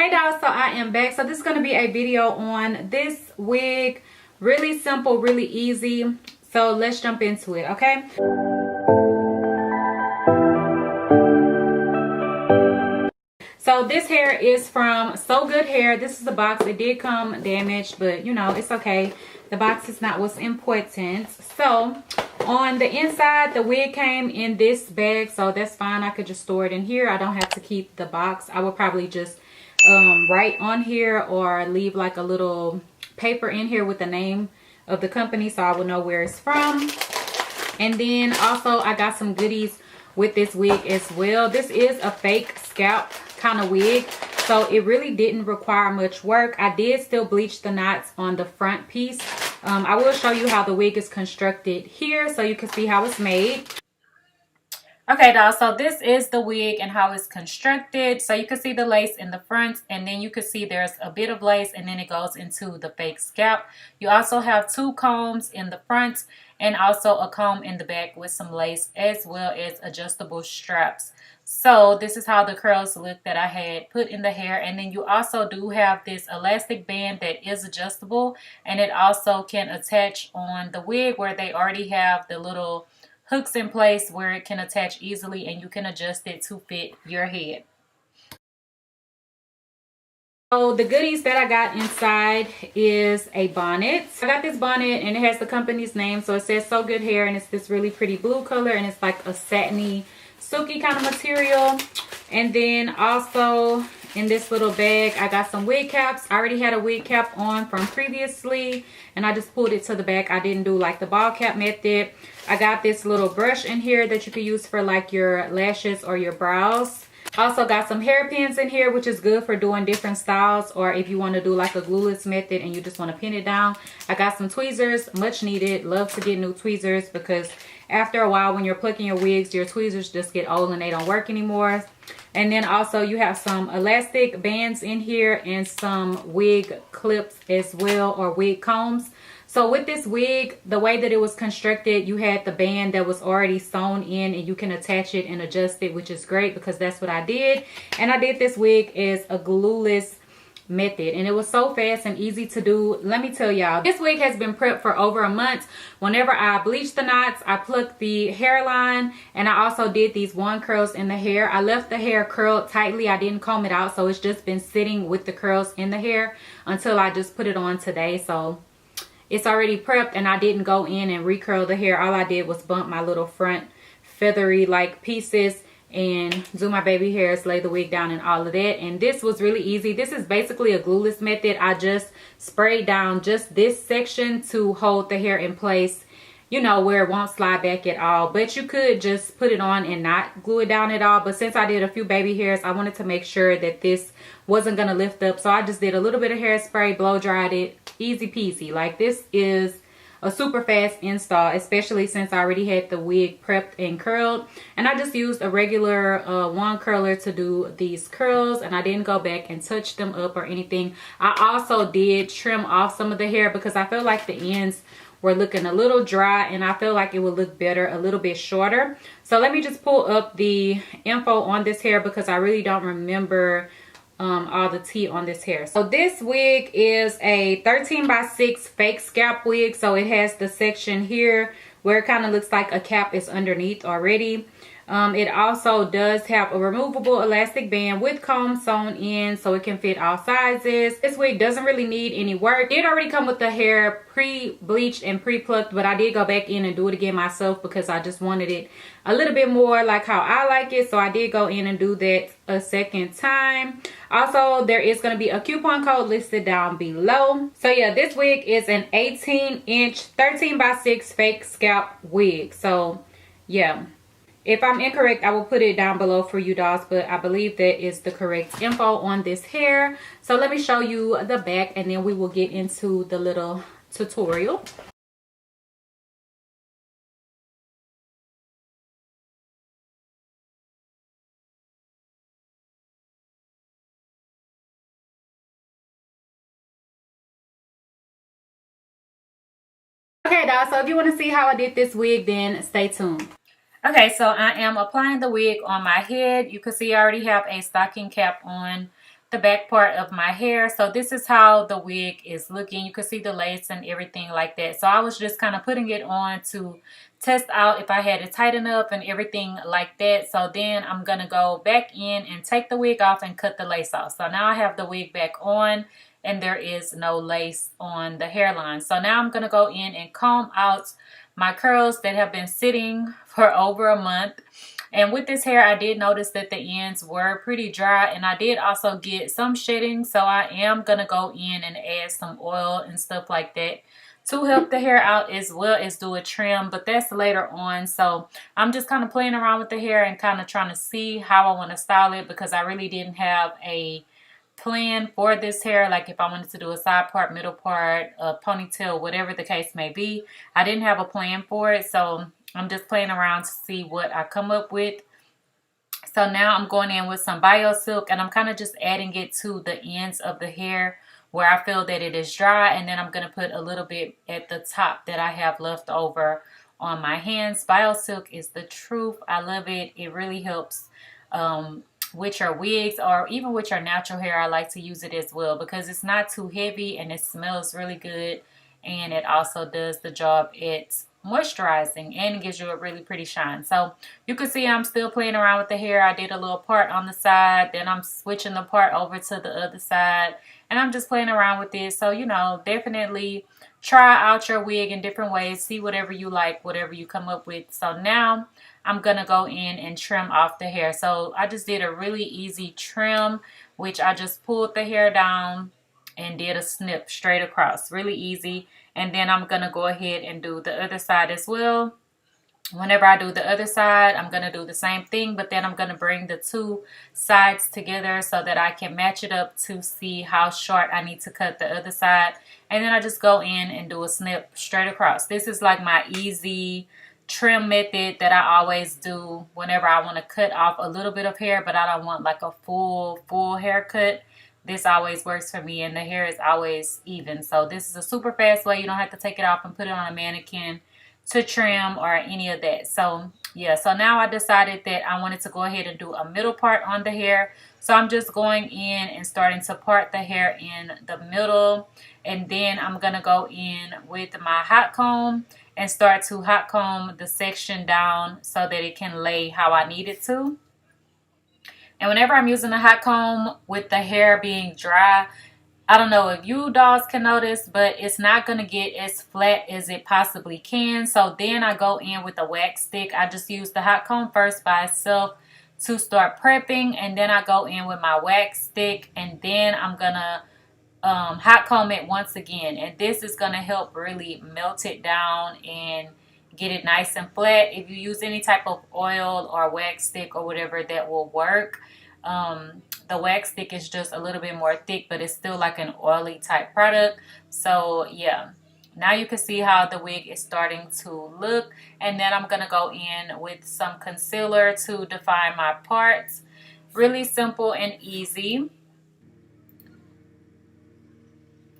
Hey guys, so I am back. So this is going to be a video on this wig. Really simple, really easy. So let's jump into it, okay? So this hair is from Sogoodhair. This is the box. It did come damaged, but you know, it's okay. The box is not what's important. So on the inside, the wig came in this bag, so that's fine. I could just store it in here. I don't have to keep the box. I would probably just write on here or leave like a little paper in here with the name of the company so I will know where it's from. And then also I got some goodies with this wig as well. This is a fake scalp kind of wig, so it really didn't require much work. I did still bleach the knots on the front piece. I will show you how the wig is constructed here so you can see how it's made. Okay, dolls, so this is the wig and how it's constructed. So you can see the lace in the front, and then you can see there's a bit of lace, and then it goes into the fake scalp. You also have two combs in the front and also a comb in the back with some lace, as well as adjustable straps. So this is how the curls look that I had put in the hair. And then you also do have this elastic band that is adjustable, and it also can attach on the wig where they already have the little hooks in place where it can attach easily, and you can adjust it to fit your head. So the goodies that I got inside is a bonnet. I got this bonnet and it has the company's name, so it says Sogoodhair, and it's this really pretty blue color, and it's like a satiny, silky kind of material. And then also in this little bag I got some wig caps. I already had a wig cap on from previously, and I just pulled it to the back. I didn't do like the ball cap method. I got this little brush in here that you can use for like your lashes or your brows. Also got some hairpins in here, which is good for doing different styles, or if you want to do like a glueless method and you just want to pin it down. I got some tweezers, much needed. Love to get new tweezers because after a while when you're plucking your wigs, your tweezers just get old and they don't work anymore. And then also you have some elastic bands in here and some wig clips as well, or wig combs. So with this wig, the way that it was constructed, you had the band that was already sewn in, and you can attach it and adjust it, which is great because that's what I did. And I did this wig as a glueless method, and it was so fast and easy to do. Let me tell y'all, this wig has been prepped for over a month. Whenever I bleached the knots, I plucked the hairline, and I also did these one curls in the hair. I left the hair curled tightly. I didn't comb it out, so it's just been sitting with the curls in the hair until I just put it on today. So it's already prepped, and I didn't go in and recurl the hair. All I did was bump my little front feathery like pieces and do my baby hairs, lay the wig down and all of that. And this was really easy. This is basically a glueless method. I just sprayed down just this section to hold the hair in place, you know, where it won't slide back at all. But you could just put it on and not glue it down at all. But since I did a few baby hairs, I wanted to make sure that this wasn't going to lift up. So I just did a little bit of hairspray, blow dried it, easy peasy. Like, this is a super fast install, especially since I already had the wig prepped and curled. And I just used a regular wand curler to do these curls, and I didn't go back and touch them up or anything. I also did trim off some of the hair because I felt like the ends were looking a little dry, and I feel like it would look better a little bit shorter. So let me just pull up the info on this hair because I really don't remember all the tea on this hair. So this wig is a 13x6 fake scalp wig. So it has the section here where it kind of looks like a cap is underneath already. It also does have a removable elastic band with comb sewn in, so it can fit all sizes. This wig doesn't really need any work. It already come with the hair pre-bleached and pre-plucked, but I did go back in and do it again myself because I just wanted it a little bit more like how I like it. So I did go in and do that a second time. Also, there is going to be a coupon code listed down below. So yeah, this wig is an 18-inch 13x6 fake scalp wig. So yeah, if I'm incorrect, I will put it down below for you dolls, but I believe that is the correct info on this hair. So let me show you the back, and then we will get into the little tutorial. Okay, dolls, so if you want to see how I did this wig, then stay tuned. Okay, so I am applying the wig on my head. You can see I already have a stocking cap on. the back part of my hair. So this is how the wig is looking. You can see the lace and everything like that. So I was just kind of putting it on to test out if I had it tight enough and everything like that. So then I'm gonna go back in and take the wig off and cut the lace off. So now I have the wig back on and there is no lace on the hairline. So now I'm gonna go in and comb out my curls that have been sitting for over a month. And with this hair, I did notice that the ends were pretty dry, and I did also get some shedding. So I am going to go in and add some oil and stuff like that to help the hair out, as well as do a trim, but that's later on. So I'm just kind of playing around with the hair and kind of trying to see how I want to style it, because I really didn't have a plan for this hair. Like if I wanted to do a side part, middle part, a ponytail, whatever the case may be, I didn't have a plan for it. So I'm just playing around to see what I come up with. So now I'm going in with some bio silk, and I'm kind of just adding it to the ends of the hair where I feel that it is dry, and then I'm going to put a little bit at the top that I have left over on my hands. Bio silk is the truth. I love it. It really helps with your wigs, or even with your natural hair. I like to use it as well because it's not too heavy and it smells really good, and it also does the job at moisturizing and gives you a really pretty shine. So you can see I'm still playing around with the hair. I did a little part on the side, then I'm switching the part over to the other side, and I'm just playing around with this. So, you know, definitely try out your wig in different ways. See whatever you like, whatever you come up with. So now I'm gonna go in and trim off the hair. So I just did a really easy trim, which I just pulled the hair down and did a snip straight across. Really easy. And then I'm going to go ahead and do the other side as well. Whenever I do the other side, I'm going to do the same thing, but then I'm going to bring the two sides together so that I can match it up to see how short I need to cut the other side. And then I just go in and do a snip straight across. This is like my easy trim method that I always do whenever I want to cut off a little bit of hair, but I don't want like a full haircut. This always works for me, and the hair is always even. So this is a super fast way. You don't have to take it off and put it on a mannequin to trim or any of that. So yeah, so now I decided that I wanted to go ahead and do a middle part on the hair. So I'm just going in and starting to part the hair in the middle, and then I'm gonna go in with my hot comb and start to hot comb the section down so that it can lay how I need it to. And whenever I'm using a hot comb with the hair being dry, I don't know if you dolls can notice, but it's not going to get as flat as it possibly can. So then I go in with a wax stick. I just use the hot comb first by itself to start prepping. And then I go in with my wax stick. And then I'm going to hot comb it once again. And this is going to help really melt it down and get it nice and flat. If you use any type of oil or wax stick or whatever, that will work. The wax stick is just a little bit more thick, but it's still like an oily type product. So yeah, now you can see how the wig is starting to look. And then I'm gonna go in with some concealer to define my parts. Really simple and easy.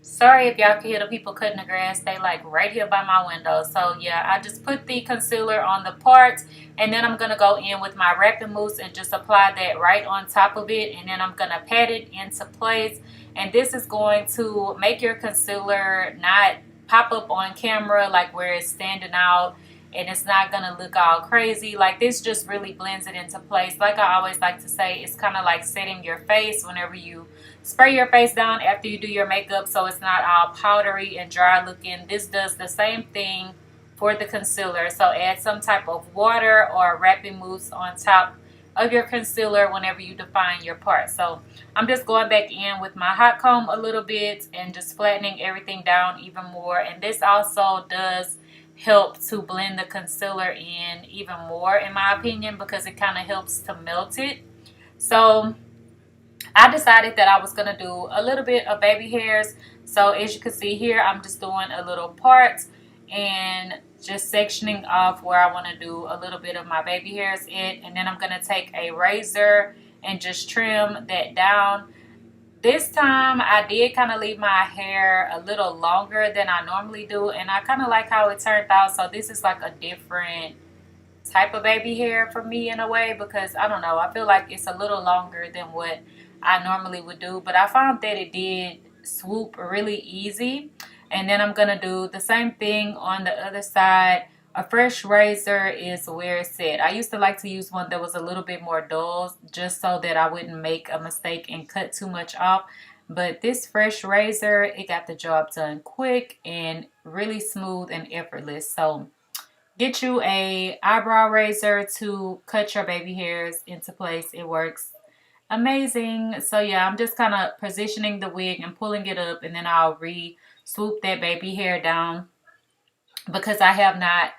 Sorry if y'all can hear the people cutting the grass. They like right here by my window. So yeah, I just put the concealer on the parts, and then I'm going to go in with my wrapping mousse and just apply that right on top of it. And then I'm going to pat it into place. And this is going to make your concealer not pop up on camera like where it's standing out, and it's not going to look all crazy. Like this just really blends it into place. Like I always like to say, it's kind of like setting your face whenever you spray your face down after you do your makeup, so it's not all powdery and dry looking. This does the same thing for the concealer. So add some type of water or wrapping mousse on top of your concealer whenever you define your part. So I'm just going back in with my hot comb a little bit and just flattening everything down even more. And this also does help to blend the concealer in even more, in my opinion, because it kind of helps to melt it. So I decided that I was going to do a little bit of baby hairs. So as you can see here, I'm just doing a little part and just sectioning off where I want to do a little bit of my baby hairs in. And then I'm going to take a razor and just trim that down. This time I did kind of leave my hair a little longer than I normally do, and I kind of like how it turned out. So this is like a different type of baby hair for me in a way, because I don't know, I feel like it's a little longer than what I normally would do, but I found that it did swoop really easy. And then I'm gonna do the same thing on the other side. A fresh razor is where it's at. I used to like to use one that was a little bit more dull, just so that I wouldn't make a mistake and cut too much off. But this fresh razor, it got the job done quick and really smooth and effortless. So get you a eyebrow razor to cut your baby hairs into place. It works amazing. So yeah, I'm just kind of positioning the wig and pulling it up, and then I'll swoop that baby hair down, because I have not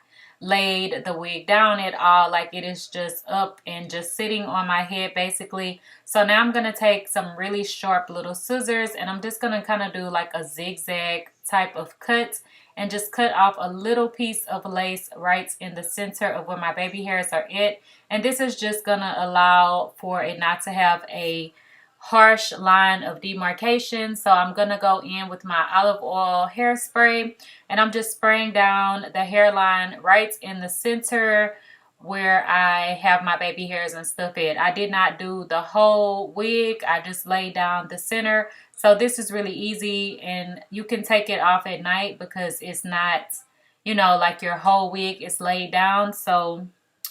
laid the wig down at all. Like, it is just up and just sitting on my head basically. So now I'm going to take some really sharp little scissors, and I'm just going to kind of do like a zigzag type of cut and just cut off a little piece of lace right in the center of where my baby hairs are at. And this is just going to allow for it not to have a harsh line of demarcation. So I'm going to go in with my olive oil hairspray, and I'm just spraying down the hairline right in the center where I have my baby hairs and stuff at. I did not do the whole wig. I just laid down the center. So this is really easy, and you can take it off at night because it's not, you know, like your whole wig is laid down. So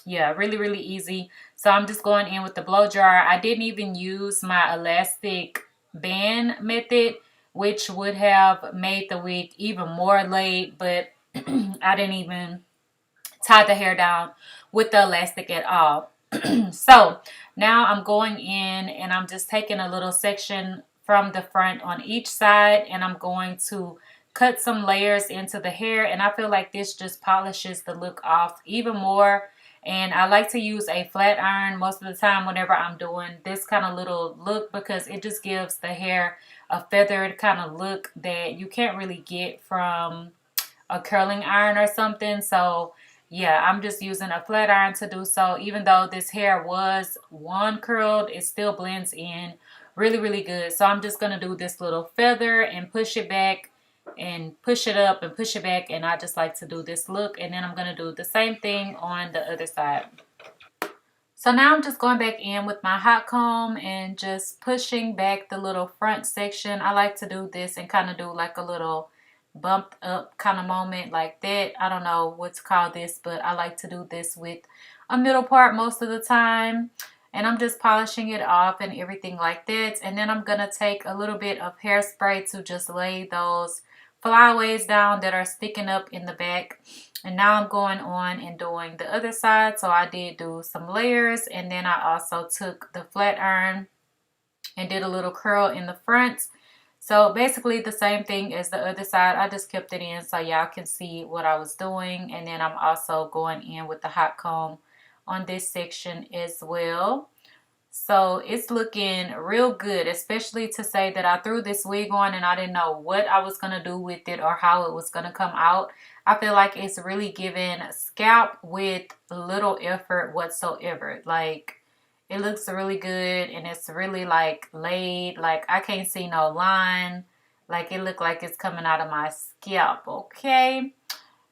yeah, really, really easy. So I'm just going in with the blow dryer. I didn't even use my elastic band method, which would have made the wig even more laid, but I didn't even tie the hair down with the elastic at all. So now I'm going in and I'm just taking a little section from the front on each side, and I'm going to cut some layers into the hair, and I feel like this just polishes the look off even more. And I like to use a flat iron most of the time whenever I'm doing this kind of little look, because it just gives the hair a feathered kind of look that you can't really get from a curling iron or something. So yeah, I'm just using a flat iron to do so. Even though this hair was one curled, it still blends in really, really good. So I'm just going to do this little feather and push it back and push it up and push it back. And I just like to do this look. And then I'm going to do the same thing on the other side. So now I'm just going back in with my hot comb and just pushing back the little front section. I like to do this and kind of do like a little bumped up kind of moment like that. I don't know what to call this, but I like to do this with a middle part most of the time. And I'm just polishing it off and everything like that. And then I'm going to take a little bit of hairspray to just lay those flyaways down that are sticking up in the back. And now I'm going on and doing the other side. So I did do some layers, and then I also took the flat iron and did a little curl in the front. So basically the same thing as the other side. I just kept it in so y'all can see what I was doing. And then I'm also going in with the hot comb on this section as well. So it's looking real good, especially to say that I threw this wig on and I didn't know what I was going to do with it or how it was going to come out. I feel like it's really giving scalp with little effort whatsoever. Like, it looks really good, and it's really like laid. Like, I can't see no line. Like, it looked like it's coming out of my scalp, okay?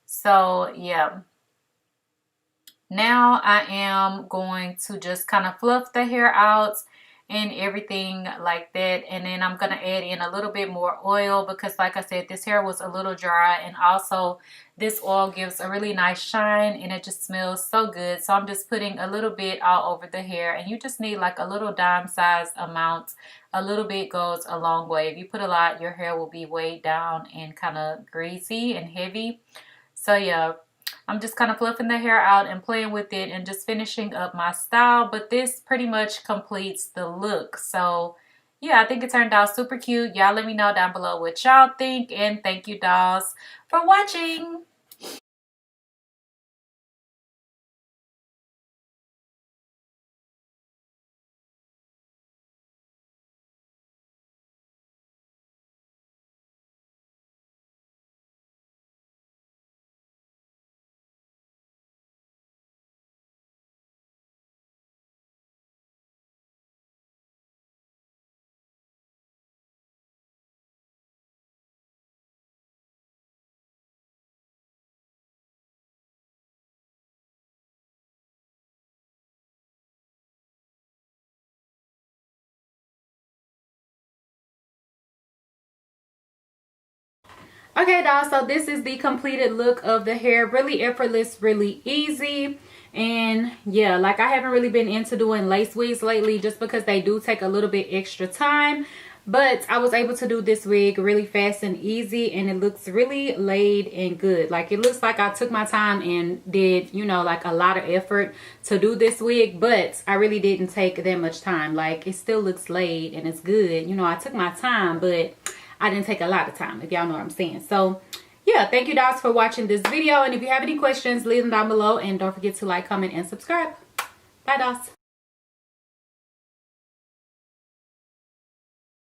So yeah. Now I am going to just kind of fluff the hair out and everything like that. And then I'm going to add in a little bit more oil because, like I said, this hair was a little dry. And also this oil gives a really nice shine and it just smells so good. So I'm just putting a little bit all over the hair. And you just need like a little dime size amount. A little bit goes a long way. If you put a lot, your hair will be weighed down and kind of greasy and heavy. So yeah. I'm just kind of fluffing the hair out and playing with it and just finishing up my style. But this pretty much completes the look. So yeah, I think it turned out super cute. Y'all let me know down below what y'all think. And thank you, dolls, for watching. Okay, dolls, so this is the completed look of the hair. Really effortless, really easy. And yeah, like I haven't really been into doing lace wigs lately just because they do take a little bit extra time. But I was able to do this wig really fast and easy, and it looks really laid and good. Like, it looks like I took my time and did, you know, like a lot of effort to do this wig, but I really didn't take that much time. Like, it still looks laid and it's good. You know, I took my time, but I didn't take a lot of time, if y'all know what I'm saying. So yeah, thank you dolls for watching this video, and if you have any questions, leave them down below, and don't forget to like, comment, and subscribe. Bye dolls.